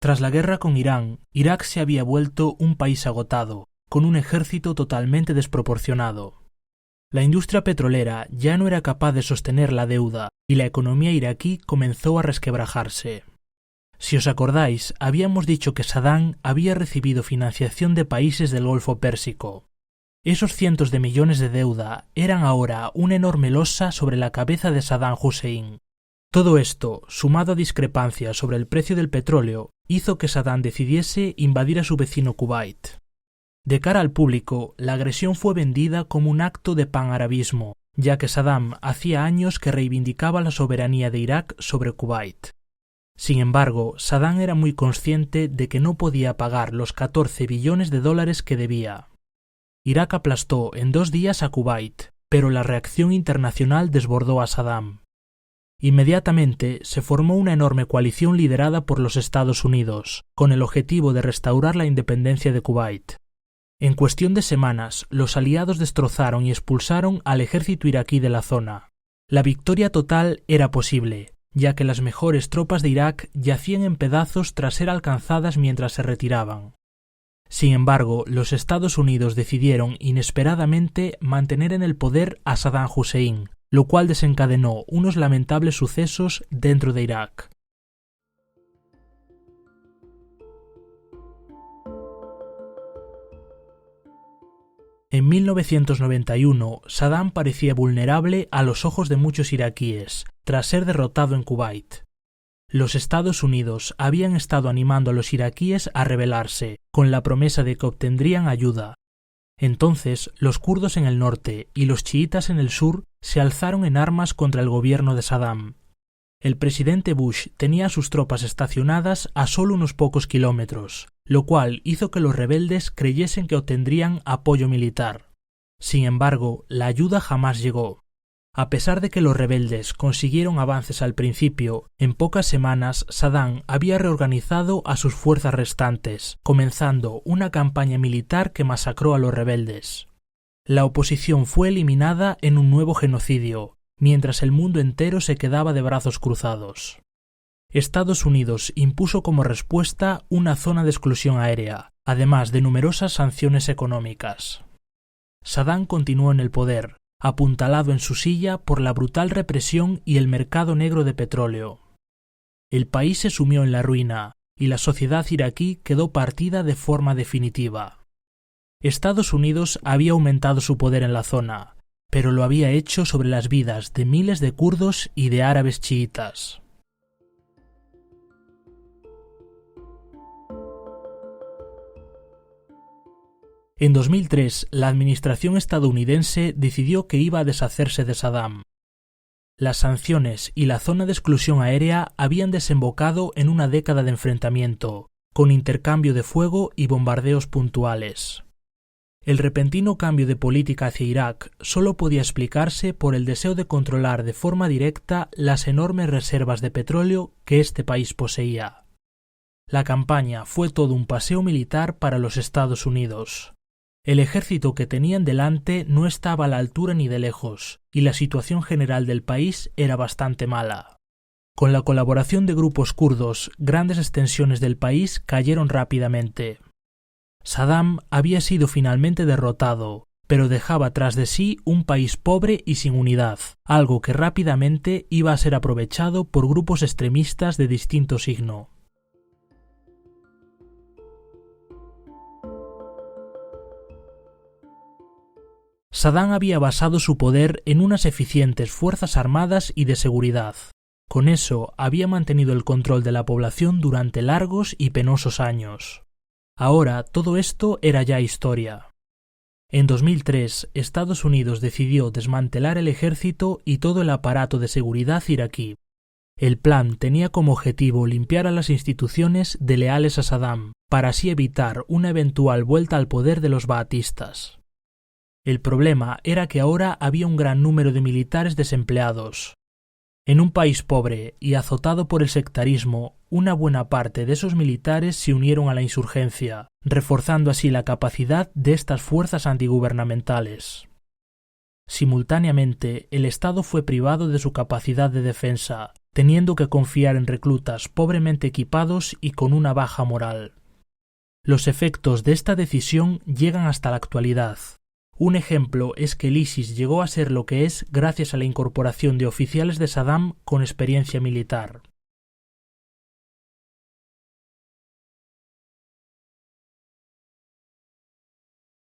Tras la guerra con Irán, Irak se había vuelto un país agotado, con un ejército totalmente desproporcionado. La industria petrolera ya no era capaz de sostener la deuda y la economía iraquí comenzó a resquebrajarse. Si os acordáis, habíamos dicho que Saddam había recibido financiación de países del Golfo Pérsico. Esos cientos de millones de deuda eran ahora una enorme losa sobre la cabeza de Saddam Hussein. Todo esto, sumado a discrepancias sobre el precio del petróleo, hizo que Saddam decidiese invadir a su vecino Kuwait. De cara al público, la agresión fue vendida como un acto de panarabismo, ya que Saddam hacía años que reivindicaba la soberanía de Irak sobre Kuwait. Sin embargo, Saddam era muy consciente de que no podía pagar los 14 billones de dólares que debía. Irak aplastó en 2 días a Kuwait, pero la reacción internacional desbordó a Saddam. Inmediatamente se formó una enorme coalición liderada por los Estados Unidos, con el objetivo de restaurar la independencia de Kuwait. En cuestión de semanas, los aliados destrozaron y expulsaron al ejército iraquí de la zona. La victoria total era posible, ya que las mejores tropas de Irak yacían en pedazos tras ser alcanzadas mientras se retiraban. Sin embargo, los Estados Unidos decidieron inesperadamente mantener en el poder a Saddam Hussein, lo cual desencadenó unos lamentables sucesos dentro de Irak. En 1991, Saddam parecía vulnerable a los ojos de muchos iraquíes, tras ser derrotado en Kuwait. Los Estados Unidos habían estado animando a los iraquíes a rebelarse, con la promesa de que obtendrían ayuda. Entonces, los kurdos en el norte y los chiitas en el sur se alzaron en armas contra el gobierno de Saddam. El presidente Bush tenía sus tropas estacionadas a solo unos pocos kilómetros, lo cual hizo que los rebeldes creyesen que obtendrían apoyo militar. Sin embargo, la ayuda jamás llegó. A pesar de que los rebeldes consiguieron avances al principio, en pocas semanas Saddam había reorganizado a sus fuerzas restantes, comenzando una campaña militar que masacró a los rebeldes. La oposición fue eliminada en un nuevo genocidio, mientras el mundo entero se quedaba de brazos cruzados. Estados Unidos impuso como respuesta una zona de exclusión aérea, además de numerosas sanciones económicas. Saddam continuó en el poder, apuntalado en su silla por la brutal represión y el mercado negro de petróleo. El país se sumió en la ruina y la sociedad iraquí quedó partida de forma definitiva. Estados Unidos había aumentado su poder en la zona, pero lo había hecho sobre las vidas de miles de kurdos y de árabes chiitas. En 2003, la administración estadounidense decidió que iba a deshacerse de Saddam. Las sanciones y la zona de exclusión aérea habían desembocado en una década de enfrentamiento, con intercambio de fuego y bombardeos puntuales. El repentino cambio de política hacia Irak solo podía explicarse por el deseo de controlar de forma directa las enormes reservas de petróleo que este país poseía. La campaña fue todo un paseo militar para los Estados Unidos. El ejército que tenían delante no estaba a la altura ni de lejos, y la situación general del país era bastante mala. Con la colaboración de grupos kurdos, grandes extensiones del país cayeron rápidamente. Saddam había sido finalmente derrotado, pero dejaba tras de sí un país pobre y sin unidad, algo que rápidamente iba a ser aprovechado por grupos extremistas de distinto signo. Saddam había basado su poder en unas eficientes fuerzas armadas y de seguridad. Con eso había mantenido el control de la población durante largos y penosos años. Ahora todo esto era ya historia. En 2003, Estados Unidos decidió desmantelar el ejército y todo el aparato de seguridad iraquí. El plan tenía como objetivo limpiar a las instituciones de leales a Saddam, para así evitar una eventual vuelta al poder de los baatistas. El problema era que ahora había un gran número de militares desempleados. En un país pobre y azotado por el sectarismo, una buena parte de esos militares se unieron a la insurgencia, reforzando así la capacidad de estas fuerzas antigubernamentales. Simultáneamente, el Estado fue privado de su capacidad de defensa, teniendo que confiar en reclutas pobremente equipados y con una baja moral. Los efectos de esta decisión llegan hasta la actualidad. Un ejemplo es que el ISIS llegó a ser lo que es gracias a la incorporación de oficiales de Saddam con experiencia militar.